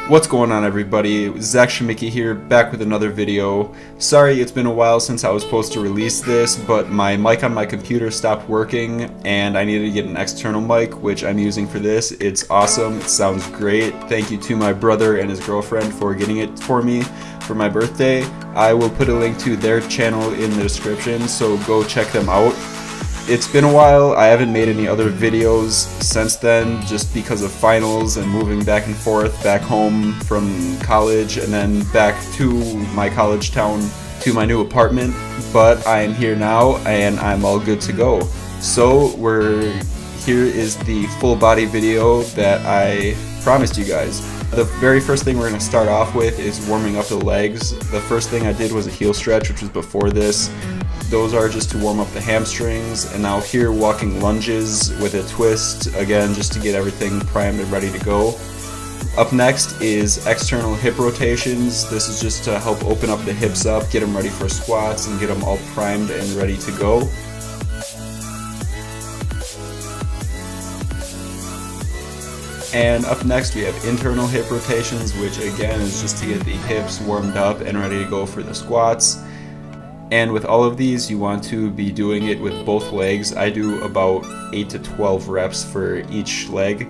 What's going on, everybody? Zach Shemicki here, back with another video. Sorry it's been a while since I was supposed to release this, but my mic on my computer stopped working and I needed to get an external mic, which I'm using for this. It's awesome, it sounds great. Thank you to my brother and his girlfriend for getting it for me for my birthday. I will put a link to their channel in the description, so go check them out. It's been a while. I haven't made any other videos since then, just because of finals and moving back and forth back home from college and then back to my college town to my new apartment. But I am here now and I'm all good to go. So here is the full body video that I promised you guys. The very first thing we're going to start off with is warming up the legs. The first thing I did was a heel stretch, which was before this. Those are just to warm up the hamstrings, and now here walking lunges with a twist, again just to get everything primed and ready to go. Up next is external hip rotations. This is just to help open up the hips up, get them ready for squats, and get them all primed and ready to go. And up next we have internal hip rotations, which again is just to get the hips warmed up and ready to go for the squats. And with all of these, you want to be doing it with both legs. I do about 8 to 12 reps for each leg.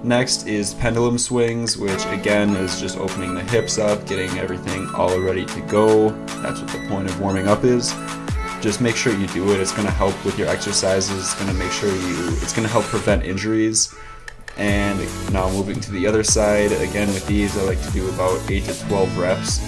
Next is pendulum swings, which again is just opening the hips up, getting everything all ready to go. That's what the point of warming up is. Just make sure you do it. It's going to help with your exercises. It's going to help prevent injuries. And now moving to the other side, again with these I like to do about 8 to 12 reps.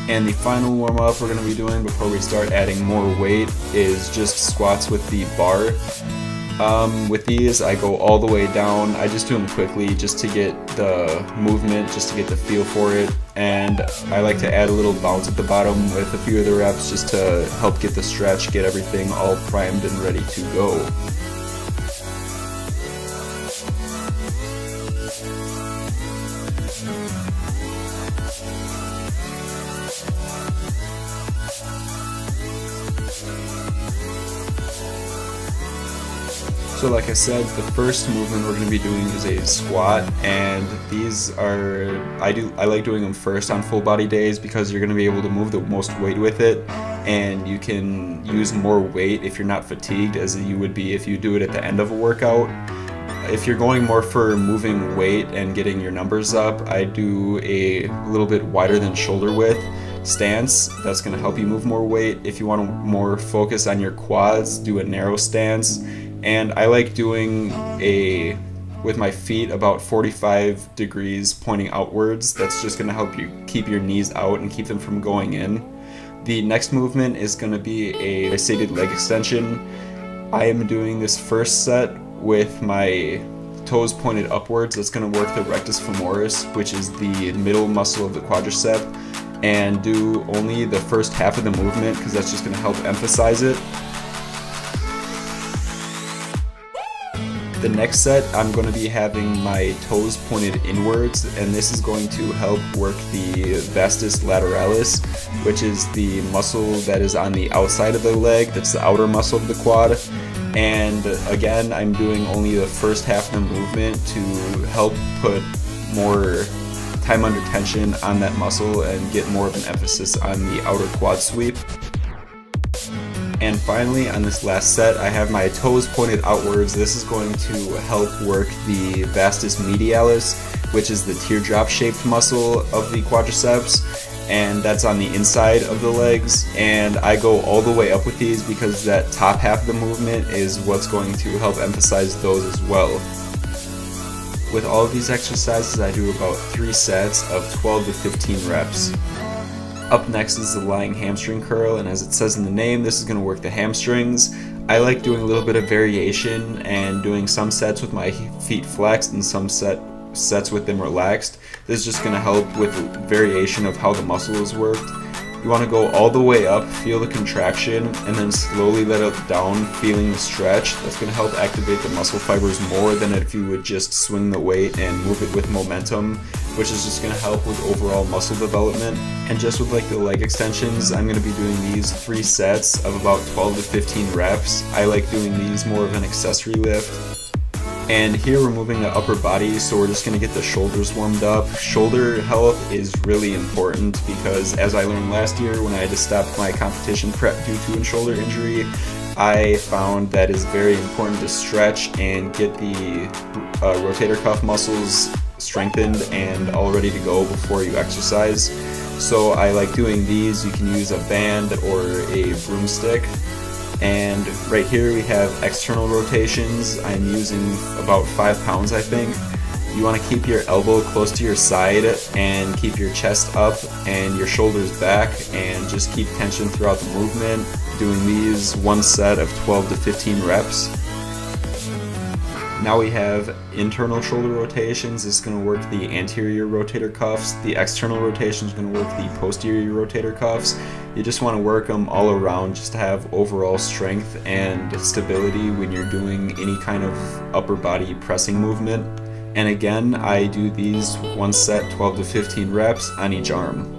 And the final warm up we're going to be doing before we start adding more weight is just squats with the bar. With these I go all the way down. I just do them quickly just to get the movement, just to get the feel for it, and I like to add a little bounce at the bottom with a few of the reps just to help get the stretch, get everything all primed and ready to go. So like I said, the first movement we're going to be doing is a squat, and these are, I like doing them first on full body days because you're going to be able to move the most weight with it, and you can use more weight if you're not fatigued as you would be if you do it at the end of a workout. If you're going more for moving weight and getting your numbers up, I do a little bit wider than shoulder width stance. That's going to help you move more weight. If you want to more focus on your quads, do a narrow stance. And I like doing with my feet about 45 degrees pointing outwards. That's just going to help you keep your knees out and keep them from going in. The next movement is going to be a seated leg extension. I am doing this first set with my toes pointed upwards. That's going to work the rectus femoris, which is the middle muscle of the quadricep, and do only the first half of the movement because that's just going to help emphasize it. The next set, I'm going to be having my toes pointed inwards, and this is going to help work the vastus lateralis, which is the muscle that is on the outside of the leg. That's the outer muscle of the quad. And again, I'm doing only the first half of the movement to help put more time under tension on that muscle and get more of an emphasis on the outer quad sweep. And finally, on this last set, I have my toes pointed outwards. This is going to help work the vastus medialis, which is the teardrop shaped muscle of the quadriceps, and that's on the inside of the legs. And I go all the way up with these because that top half of the movement is what's going to help emphasize those as well. With all of these exercises, I do about 3 sets of 12 to 15 reps. Up next is the lying hamstring curl, and as it says in the name, this is going to work the hamstrings. I like doing a little bit of variation and doing some sets with my feet flexed and some sets with them relaxed. This is just going to help with variation of how the muscle is worked. You want to go all the way up, feel the contraction, and then slowly let it down, feeling the stretch. That's going to help activate the muscle fibers more than if you would just swing the weight and move it with momentum, which is just going to help with overall muscle development. And just with like the leg extensions, I'm going to be doing these 3 sets of about 12 to 15 reps. I like doing these more of an accessory lift. And here we're moving the upper body, so we're just going to get the shoulders warmed up. Shoulder health is really important because, as I learned last year when I had to stop my competition prep due to a shoulder injury, I found that it's very important to stretch and get the rotator cuff muscles strengthened and all ready to go before you exercise. So I like doing these. You can use a band or a broomstick. And right here we have external rotations. I'm using about 5 pounds, I think. You want to keep your elbow close to your side and keep your chest up and your shoulders back, and just keep tension throughout the movement, doing these 1 set of 12 to 15 reps. Now we have internal shoulder rotations. This is going to work the anterior rotator cuffs. The external rotation is going to work the posterior rotator cuffs. You just want to work them all around just to have overall strength and stability when you're doing any kind of upper body pressing movement. And again, I do these 1 set 12 to 15 reps on each arm.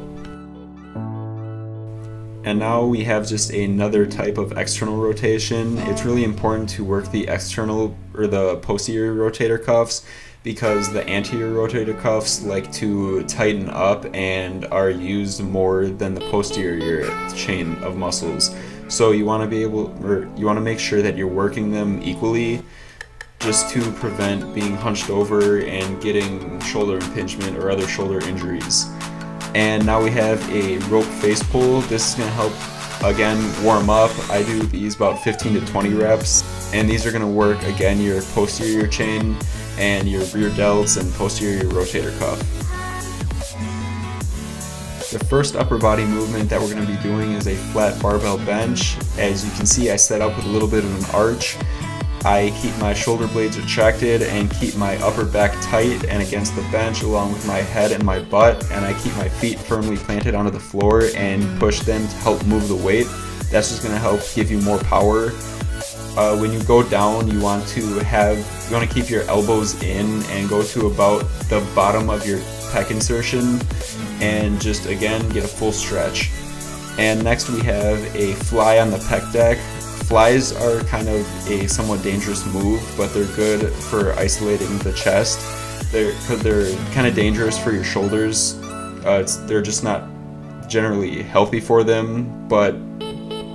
And now we have just another type of external rotation. It's really important to work the external or the posterior rotator cuffs because the anterior rotator cuffs like to tighten up and are used more than the posterior chain of muscles. So you want to make sure that you're working them equally, just to prevent being hunched over and getting shoulder impingement or other shoulder injuries. And now we have a rope face pull. This is going to help, again, warm up. I do these about 15 to 20 reps, and these are going to work, again, your posterior chain and your rear delts and posterior rotator cuff. The first upper body movement that we're going to be doing is a flat barbell bench. As you can see, I set up with a little bit of an arch. I keep my shoulder blades retracted and keep my upper back tight and against the bench along with my head and my butt, and I keep my feet firmly planted onto the floor and push them to help move the weight. That's just going to help give you more power. When you go down, you want to keep your elbows in and go to about the bottom of your pec insertion and just again get a full stretch. And next we have a fly on the pec deck. Flies are kind of a somewhat dangerous move, but they're good for isolating the chest. They're kind of dangerous for your shoulders. They're just not generally healthy for them, but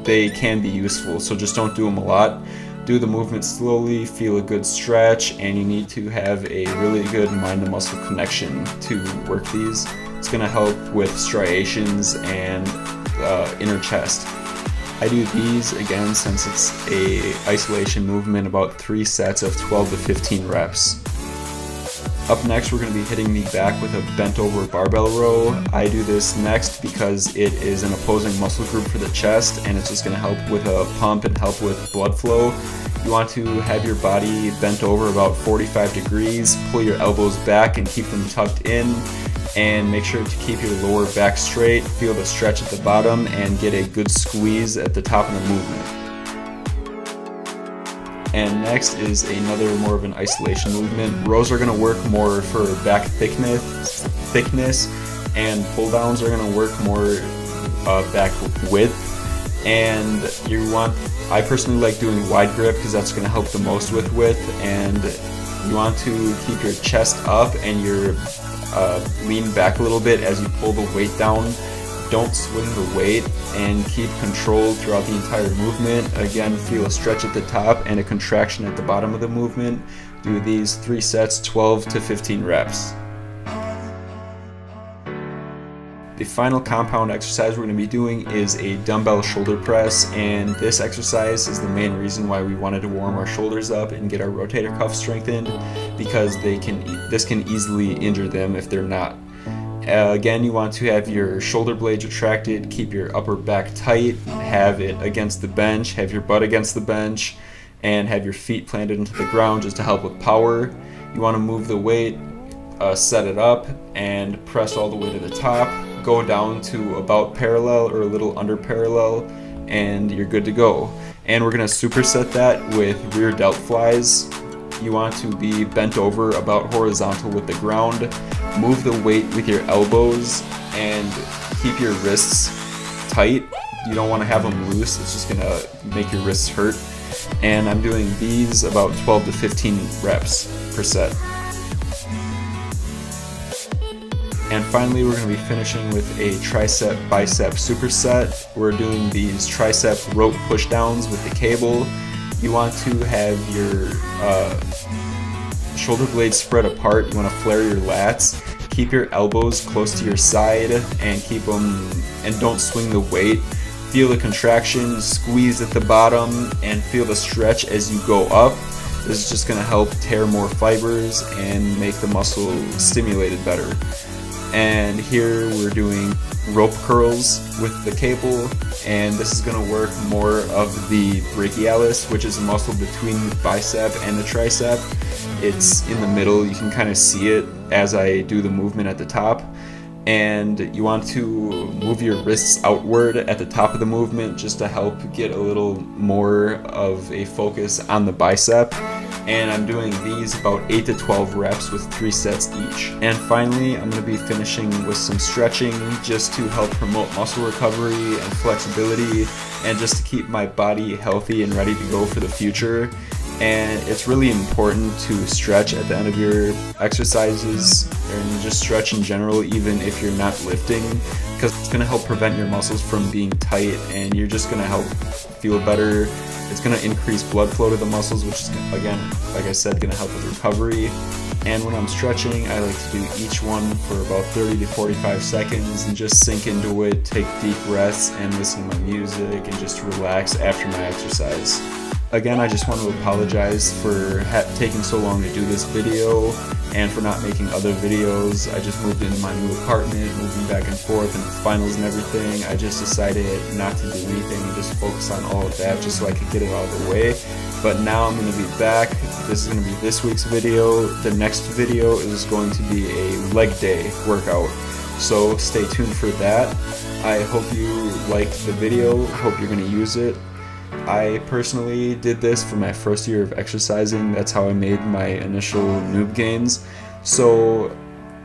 they can be useful, so just don't do them a lot. Do the movement slowly, feel a good stretch, and you need to have a really good mind to muscle connection to work these. It's going to help with striations and inner chest. I do these again since it's a isolation movement, about 3 sets of 12 to 15 reps. Up next, we're going to be hitting the back with a bent over barbell row. I do this next because it is an opposing muscle group for the chest, and it's just going to help with a pump and help with blood flow. You want to have your body bent over about 45 degrees, pull your elbows back and keep them tucked in, and make sure to keep your lower back straight, feel the stretch at the bottom, and get a good squeeze at the top of the movement. And next is another more of an isolation movement. Rows are going to work more for back thickness, and pull downs are going to work more back width. And I personally like doing wide grip because that's going to help the most with width. And you want to keep your chest up and your lean back a little bit as you pull the weight down. Don't swing the weight, and keep control throughout the entire movement. Again, feel a stretch at the top and a contraction at the bottom of the movement. Do these 3 sets, 12 to 15 reps. The final compound exercise we're going to be doing is a dumbbell shoulder press, and this exercise is the main reason why we wanted to warm our shoulders up and get our rotator cuff strengthened, because this can easily injure them if they're not. Again, you want to have your shoulder blades retracted, keep your upper back tight, have it against the bench, have your butt against the bench, and have your feet planted into the ground just to help with power. You want to move the weight, set it up, and press all the way to the top. go down to about parallel or a little under parallel, and you're good to go. And we're gonna superset that with rear delt flies. You want to be bent over about horizontal with the ground. Move the weight with your elbows and keep your wrists tight. You don't want to have them loose, it's just gonna make your wrists hurt. And I'm doing these about 12 to 15 reps per set. And finally, we're going to be finishing with a tricep bicep superset. We're doing these tricep rope pushdowns with the cable. You want to have your shoulder blades spread apart. You want to flare your lats. Keep your elbows close to your side and keep them, and don't swing the weight. Feel the contraction, squeeze at the bottom, and feel the stretch as you go up. This is just going to help tear more fibers and make the muscle stimulated better. And here we're doing rope curls with the cable, and this is going to work more of the brachialis, which is a muscle between the bicep and the tricep. It's in the middle, you can kind of see it as I do the movement at the top. And you want to move your wrists outward at the top of the movement just to help get a little more of a focus on the bicep. And I'm doing these about 8 to 12 reps with 3 sets each. And finally, I'm going to be finishing with some stretching just to help promote muscle recovery and flexibility, and just to keep my body healthy and ready to go for the future. And it's really important to stretch at the end of your exercises, and just stretch in general even if you're not lifting, because it's going to help prevent your muscles from being tight, and you're just going to help feel better. It's going to increase blood flow to the muscles, which is, again, like I said, going to help with recovery. And when I'm stretching, I like to do each one for about 30 to 45 seconds and just sink into it, take deep breaths, and listen to my music and just relax after my exercise. Again, I just want to apologize for taking so long to do this video and for not making other videos. I just moved into my new apartment, moving back and forth, and finals and everything. I just decided not to do anything and just focus on all of that just so I could get it out of the way. But now I'm going to be back. This is going to be this week's video. The next video is going to be a leg day workout, so stay tuned for that. I hope you liked the video. I hope you're going to use it. I personally did this for my first year of exercising. That's how I made my initial noob gains. So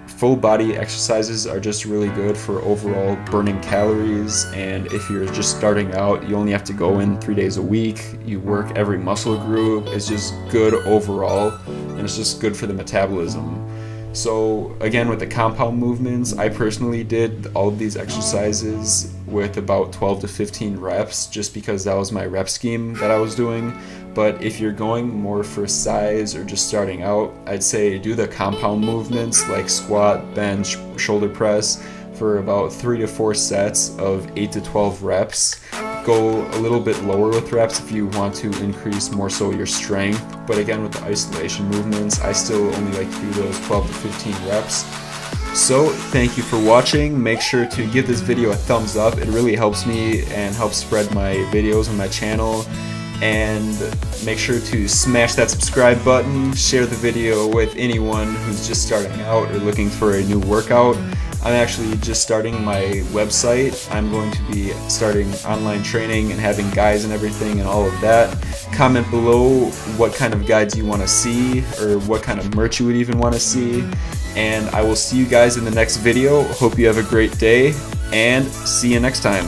full body exercises are just really good for overall burning calories, and if you're just starting out, you only have to go in 3 days a week. You work every muscle group. It's just good overall, and it's just good for the metabolism. So again, with the compound movements, I personally did all of these exercises with about 12 to 15 reps just because that was my rep scheme that I was doing. But if you're going more for size or just starting out, I'd say do the compound movements like squat, bench, shoulder press for about 3 to 4 sets of 8 to 12 reps. Go a little bit lower with reps if you want to increase more so your strength. But again, with the isolation movements, I still only like to do those 12 to 15 reps. So thank you for watching. Make sure to give this video a thumbs up. It really helps me and helps spread my videos on my channel. And make sure to smash that subscribe button. Share the video with anyone who's just starting out or looking for a new workout. I'm actually just starting my website. I'm going to be starting online training and having guides and everything and all of that. Comment below what kind of guides you want to see or what kind of merch you would even want to see. And I will see you guys in the next video. Hope you have a great day, and see you next time.